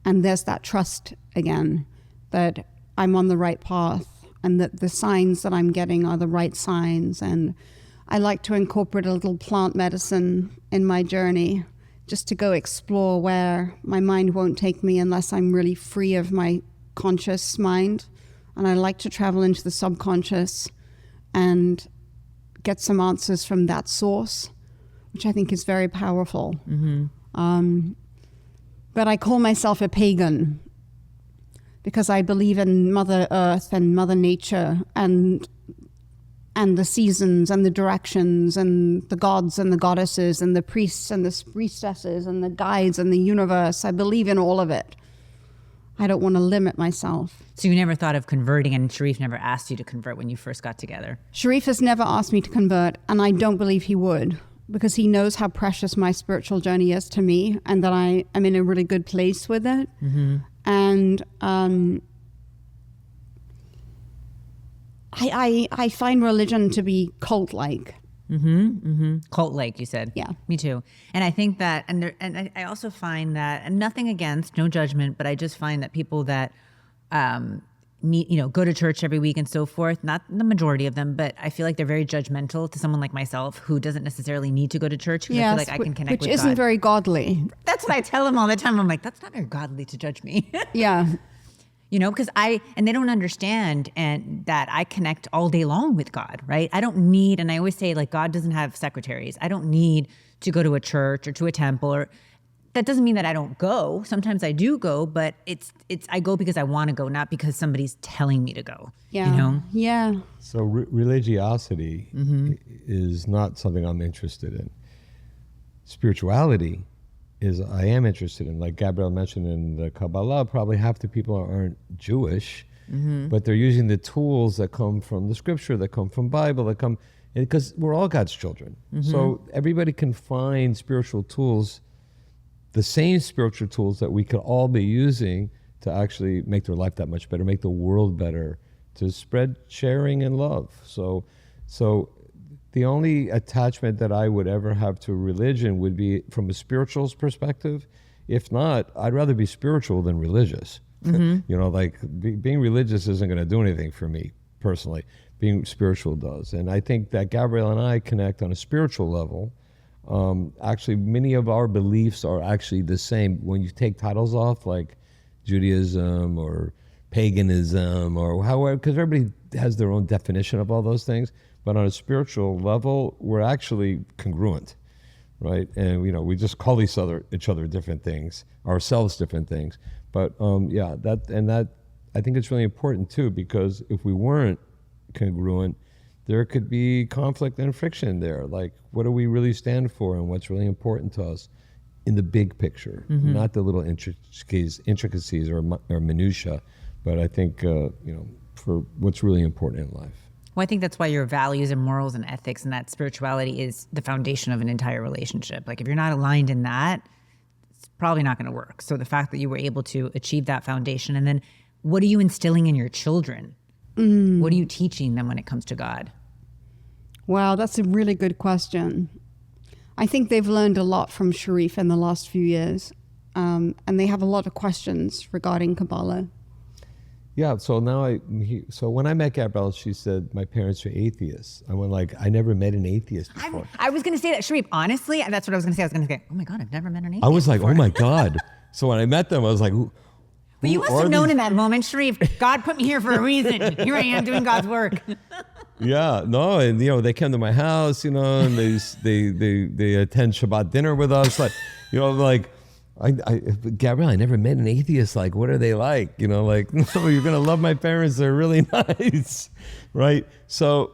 And there's that trust again, that I'm on the right path and that the signs that I'm getting are the right signs. And I like to incorporate a little plant medicine in my journey just to go explore where my mind won't take me unless I'm really free of my conscious mind. And I like to travel into the subconscious and get some answers from that source, which I think is very powerful. But I call myself a pagan because I believe in Mother Earth and Mother Nature and the seasons and the directions and the gods and the goddesses and the priests and the priestesses and the guides and the universe. I believe in all of it. I don't want to limit myself. So you never thought of converting, and Shareef never asked you to convert when you first got together? Shareef has never asked me to convert, and I don't believe he would, because he knows how precious my spiritual journey is to me and that I am in a really good place with it. And I find religion to be cult-like. Cult-like, you said. Yeah. Me too. And I think that, I also find that, and nothing against, no judgment, but I just find that people that go to church every week and so forth, not the majority of them, but I feel like they're very judgmental to someone like myself who doesn't necessarily need to go to church, because I feel like I can connect with God. Which isn't very godly. That's what I tell them all the time. I'm like, that's not very godly to judge me. Yeah. Because and they don't understand and that I connect all day long with God, right? I don't need, and I always say, like, God doesn't have secretaries. I don't need to go to a church or to a temple, or that doesn't mean that I don't go. Sometimes I do go, but I go because I want to go, not because somebody's telling me to go. Yeah. Yeah. So religiosity is not something I'm interested in. Spirituality is I am interested in. Like Gabrielle mentioned in the Kabbalah, probably half the people aren't Jewish, but they're using the tools that come from the scripture, that come from Bible, that come, because we're all God's children. So everybody can find spiritual tools, the same spiritual tools that we could all be using to actually make their life that much better, make the world better, to spread sharing and love. So the only attachment that I would ever have to religion would be from a spiritual perspective. If not, I'd rather be spiritual than religious. Being religious isn't going to do anything for me personally. Being spiritual does. And I think that Gabrielle and I connect on a spiritual level. Actually, many of our beliefs are actually the same. When you take titles off, like Judaism or paganism or however, because everybody has their own definition of all those things. But on a spiritual level, we're actually congruent, right? And we just call each other different things, ourselves different things. But that I think it's really important too, because if we weren't congruent, there could be conflict and friction there. Like, what do we really stand for, and what's really important to us in the big picture, not the little intricacies or minutia, but I think for what's really important in life. Well, I think that's why your values and morals and ethics and that spirituality is the foundation of an entire relationship. Like, if you're not aligned in that, it's probably not going to work. So the fact that you were able to achieve that foundation, and then what are you instilling in your children? What are you teaching them when it comes to God? Wow, that's a really good question. I think they've learned a lot from Shareef in the last few years, and they have a lot of questions regarding Kabbalah. Yeah, so now so when I met Gabrielle, she said my parents are atheists. I went like, I never met an atheist before. I was going to say that, Shareef, honestly, that's what I was going to say. I was going to say, oh my God, I've never met an atheist. I was like, before. oh my God. So when I met them, I was like, but you must have known in that moment, Shareef, God put me here for a reason. Here I am doing God's work. Yeah, no, and they came to my house, and they attend Shabbat dinner with us, like, Gabrielle, I never met an atheist. Like, what are they like? No, you're gonna love my parents. They're really nice, right? So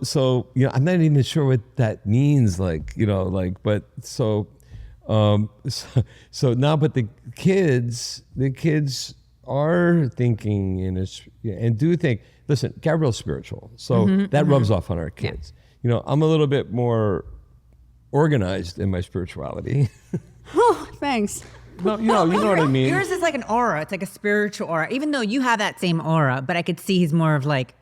I'm not even sure what that means. But so now, but the kids are thinking and do think, listen, Gabrielle's spiritual, so that rubs off on our kids. You know, I'm a little bit more organized in my spirituality. Oh, thanks. No, you know what I mean. Yours is like an aura. It's like a spiritual aura, even though you have that same aura, but I could see he's more of like,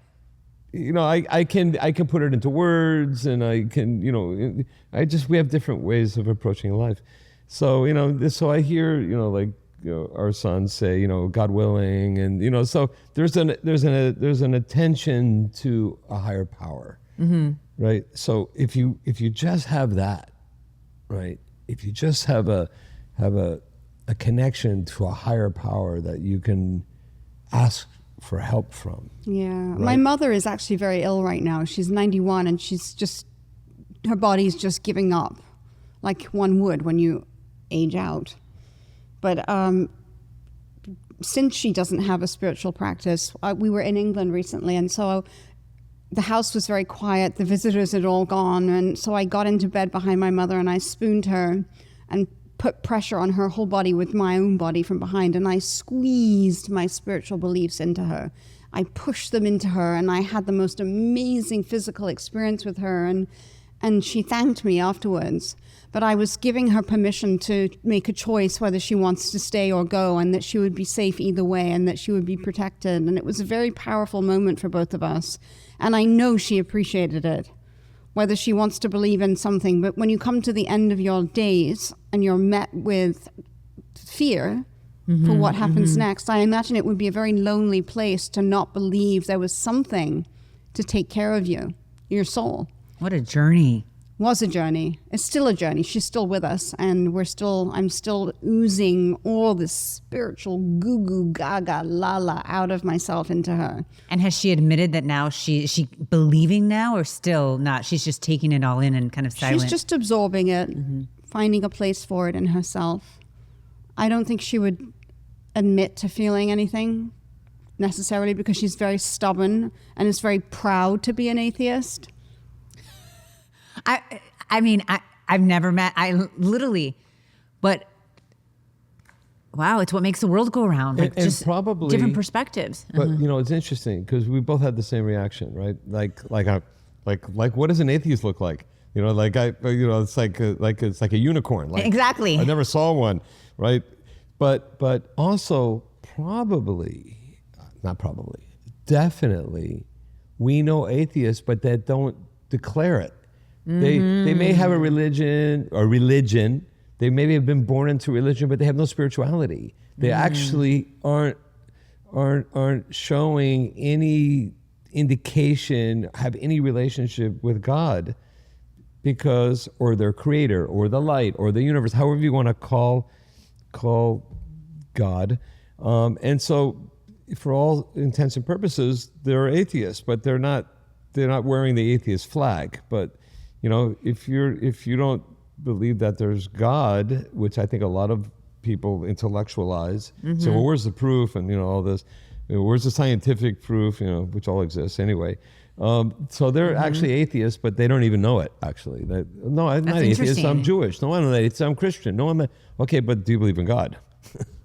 you know, I can put it into words, and I can, you know, we have different ways of approaching life. So, you know, so I hear, you know, like, you know, our sons say, you know, God willing, and, you know, so there's an attention to a higher power, right? So if you just have that, right? If you just have a connection to a higher power that you can ask for help from. Yeah. Right? My mother is actually very ill right now. She's 91 and her body's just giving up like one would when you age out. But since she doesn't have a spiritual practice, we were in England recently, and so the house was very quiet. The visitors had all gone, and so I got into bed behind my mother and I spooned her and put pressure on her whole body with my own body from behind, and I squeezed my spiritual beliefs into her. I pushed them into her, and I had the most amazing physical experience with her, and she thanked me afterwards. But I was giving her permission to make a choice whether she wants to stay or go, and that she would be safe either way, and that she would be protected. And it was a very powerful moment for both of us. And I know she appreciated it, whether she wants to believe in something. But when you come to the end of your days and you're met with fear for what happens next, I imagine it would be a very lonely place to not believe there was something to take care of you, your soul. what a journey. Was a journey. It's still a journey. She's still with us, and I'm still oozing all this spiritual goo goo gaga la out of myself into her. And has she admitted that now she believing now, or still not? She's just taking it all in and kind of silent. She's just absorbing it, finding a place for it in herself. I don't think she would admit to feeling anything necessarily, because she's very stubborn and is very proud to be an atheist. I mean, I've never met, but wow, it's what makes the world go around. Like, and just probably different perspectives. But you know, it's interesting because we both had the same reaction, right? Like what does an atheist look like? You know, it's like a unicorn. Like, Exactly. I never saw one, right? But also definitely, we know atheists, but that don't declare it. They may have a religion. They maybe have been born into religion, but they have no spirituality. They actually aren't showing any indication, have any relationship with God, or their creator, or the light, or the universe, however you want to call God. And so, for all intents and purposes, they're atheists, but they're not wearing the atheist flag. But you know, if you don't believe that there's God, which I think a lot of people intellectualize, so well, where's the proof, and you know, all this, where's the scientific proof, you know, which all exists anyway. So they're actually atheists, but they don't even know it. Actually, no, I'm not atheist. I'm Jewish. No, I'm not atheist. I'm Christian. No, I'm not. Okay, but do you believe in God?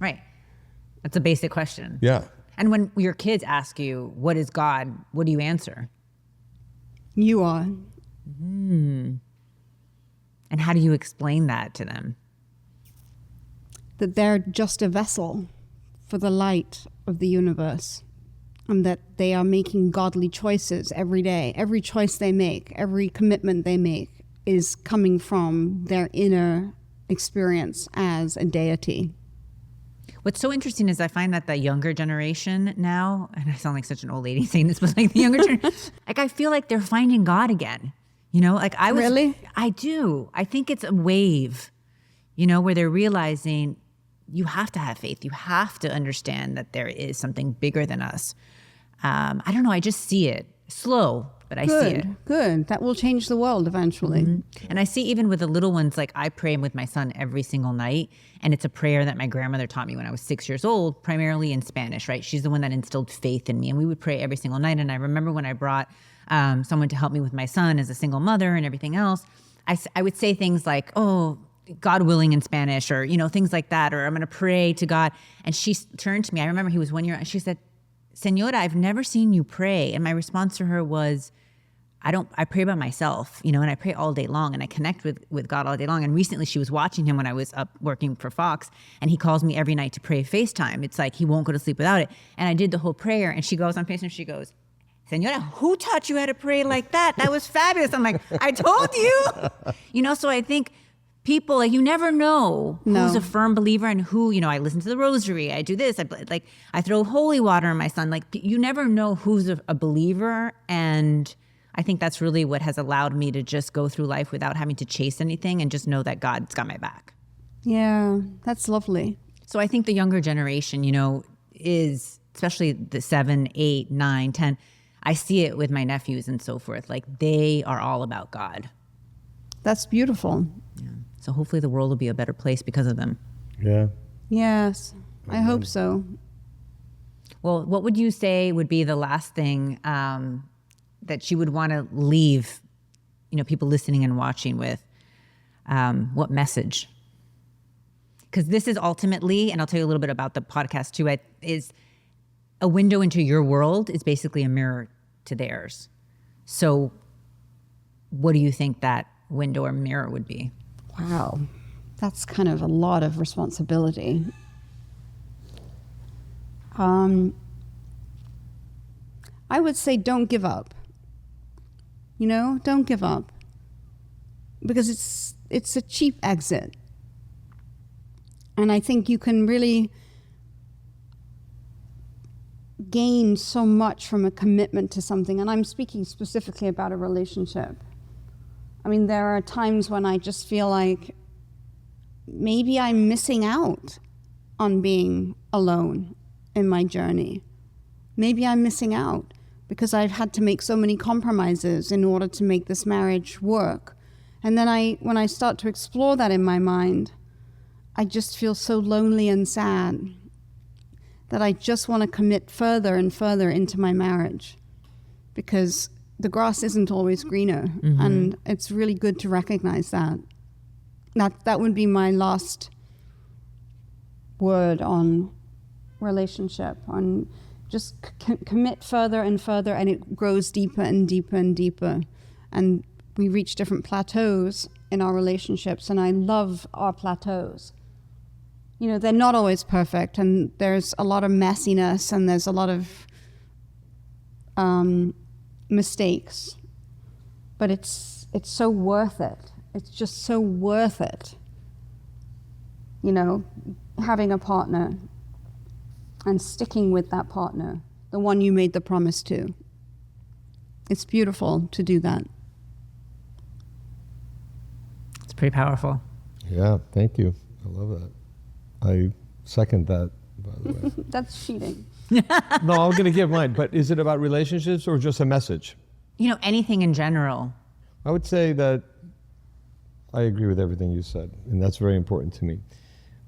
Right. That's a basic question. Yeah. And when your kids ask you, what is God? What do you answer? You are. And how do you explain that to them? That they're just a vessel for the light of the universe, and that they are making godly choices every day. Every choice they make, every commitment they make is coming from their inner experience as a deity. What's so interesting is I find that the younger generation now, and I sound like such an old lady saying this, but like the younger generation, like I feel like they're finding God again. You know, like I was. Really? I do. I think it's a wave, you know, where they're realizing you have to have faith. You have to understand that there is something bigger than us. I don't know. I just see it. Slow, but I see it. Good. That will change the world eventually. And I see even with the little ones, like I pray with my son every single night. And it's a prayer that my grandmother taught me when I was 6 years old, primarily in Spanish, right? She's the one that instilled faith in me. And we would pray every single night. And I remember when I brought someone to help me with my son as a single mother and everything else, I would say things like, oh, God willing in Spanish, or, things like that, or I'm going to pray to God. And she turned to me. I remember he was 1 year, and she said, Señora, I've never seen you pray. And my response to her was, I pray by myself, and I pray all day long, and I connect with God all day long. And recently she was watching him when I was up working for Fox, and he calls me every night to pray FaceTime. It's like he won't go to sleep without it. And I did the whole prayer, and she goes on FaceTime, she goes, Señora, who taught you how to pray like that? That was fabulous. I'm like, I told you. So I think people, you never know who's a firm believer and who, I listen to the rosary, I do this, I throw holy water on my son. Like, you never know who's a believer. And I think that's really what has allowed me to just go through life without having to chase anything and just know that God's got my back. Yeah, that's lovely. So I think the younger generation, is, especially the 7, 8, 9, 10, I see it with my nephews and so forth. Like, they are all about God. That's beautiful. Yeah. So hopefully the world will be a better place because of them. Yeah. Yes, I hope so. Well, what would you say would be the last thing that you would want to leave, people listening and watching with? What message? Because this is ultimately, and I'll tell you a little bit about the podcast too, is a window into your world is basically a mirror to theirs. So what do you think that window or mirror would be? Wow, that's kind of a lot of responsibility. I would say don't give up. Don't give up. Because it's a cheap exit. And I think you can really gain so much from a commitment to something. And I'm speaking specifically about a relationship. I mean, there are times when I just feel like maybe I'm missing out on being alone in my journey. Maybe I'm missing out because I've had to make so many compromises in order to make this marriage work. And then when I start to explore that in my mind, I just feel so lonely and sad that I just want to commit further and further into my marriage, because the grass isn't always greener. Mm-hmm. And it's really good to recognize that. That would be my last word on relationship, on just commit further and further, and it grows deeper and deeper and deeper. And we reach different plateaus in our relationships, and I love our plateaus. They're not always perfect, and there's a lot of messiness, and there's a lot of mistakes, but it's so worth it. It's just so worth it. Having a partner and sticking with that partner, the one you made the promise to. It's beautiful to do that. It's pretty powerful. Yeah, thank you. I love that. I second that, by the way. That's cheating. No, I'm going to give mine, but is it about relationships or just a message? Anything in general. I would say that I agree with everything you said, and that's very important to me.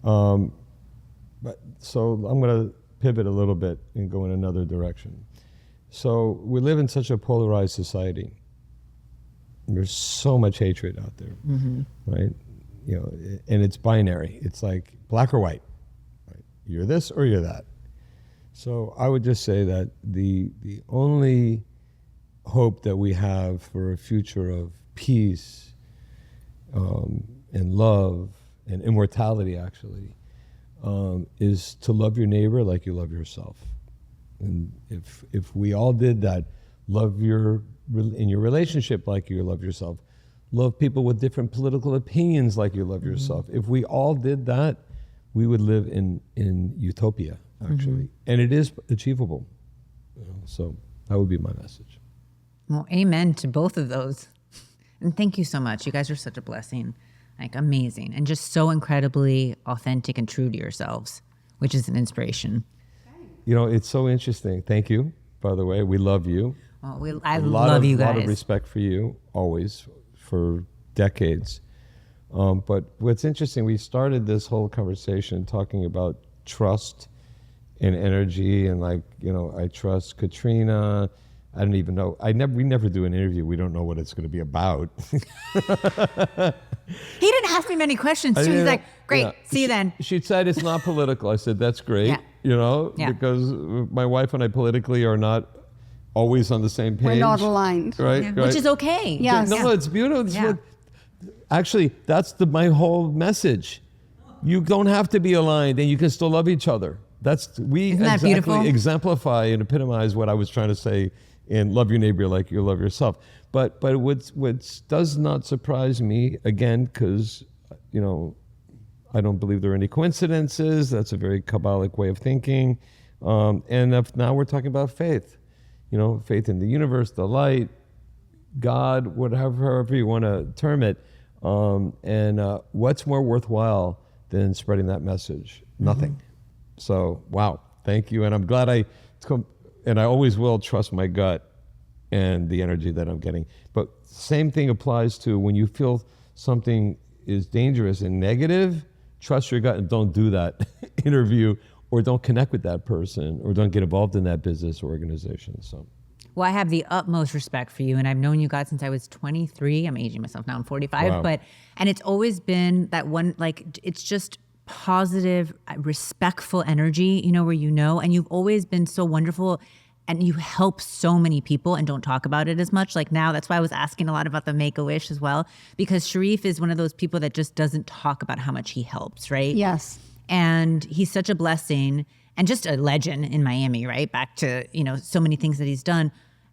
But so I'm going to pivot a little bit and go in another direction. So we live in such a polarized society. There's so much hatred out there, mm-hmm. right? And it's binary. It's like black or white. Right? You're this or you're that. So I would just say that the only hope that we have for a future of peace and love and immortality, actually, is to love your neighbor like you love yourself. And if we all did that, love in your relationship like you love yourself, love people with different political opinions like you love yourself. Mm-hmm. If we all did that, we would live in utopia, actually. Mm-hmm. And it is achievable. So that would be my message. Well, amen to both of those. And thank you so much. You guys are such a blessing. Like, amazing. And just so incredibly authentic and true to yourselves, which is an inspiration. It's so interesting. Thank you, by the way. We love you. Well, I love you guys. A lot of respect for you, always, for decades. But what's interesting, we started this whole conversation talking about trust and energy, and I trust Katrina, I don't even know. We never do an interview. We don't know what it's going to be about. He didn't ask me many questions. Too. He's like, great, see you then. She said it's not political. I said, that's great, Yeah. because my wife and I politically are not always on the same page. We're not aligned. Right? Yeah. Right. Which is okay. Yes. No, it's beautiful. Yeah. Actually, that's my whole message. You don't have to be aligned, and you can still love each other. Isn't that beautiful? Exemplify and epitomize what I was trying to say in love your neighbor like you love yourself. But what does not surprise me, again, because I don't believe there are any coincidences. That's a very Kabbalic way of thinking. And now we're talking about faith. Faith in the universe, the light, God, however you want to term it. And what's more worthwhile than spreading that message? Nothing. So, wow, thank you. And I'm glad and I always will trust my gut and the energy that I'm getting. But same thing applies to when you feel something is dangerous and negative, trust your gut and don't do that interview, or don't connect with that person, or don't get involved in that business or organization. So. Well, I have the utmost respect for you, and I've known you, God, since I was 23. I'm aging myself now. I'm 45, Wow. and it's always been that one, it's just positive, respectful energy, where and you've always been so wonderful, and you help so many people and don't talk about it as much. Like now, that's why I was asking a lot about the Make-A-Wish as well, because Shareef is one of those people that just doesn't talk about how much he helps, right? Yes. And he's such a blessing and just a legend in Miami, right? Back to, so many things that he's done.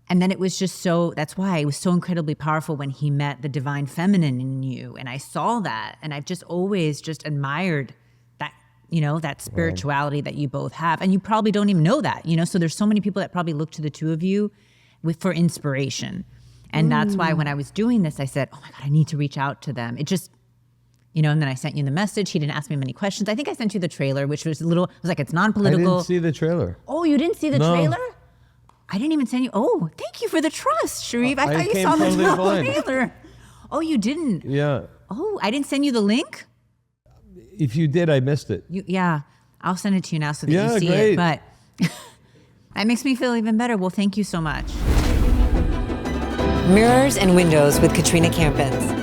And then it was just that's why it was so incredibly powerful when he met the divine feminine in you. And I saw that. And I've just always just admired that, that spirituality that you both have. And you probably don't even know that, so there's so many people that probably look to the two of you for inspiration. And that's why when I was doing this, I said, oh my God, I need to reach out to them. It just, and then I sent you the message. He didn't ask me many questions. I think I sent you the trailer, which was it's non-political. I didn't see the trailer. Oh, you didn't see the No. trailer? I didn't even send you. Oh, thank you for the trust, Shareef. I thought you came saw the totally blind. trailer. Oh, you didn't? Yeah. Oh, I didn't send you the link? If you did, I missed it. Yeah. I'll send it to you now so that Yeah, you see great. it. But that makes me feel even better. Well, thank you so much. Mirrors and Windows with Katrina Campins.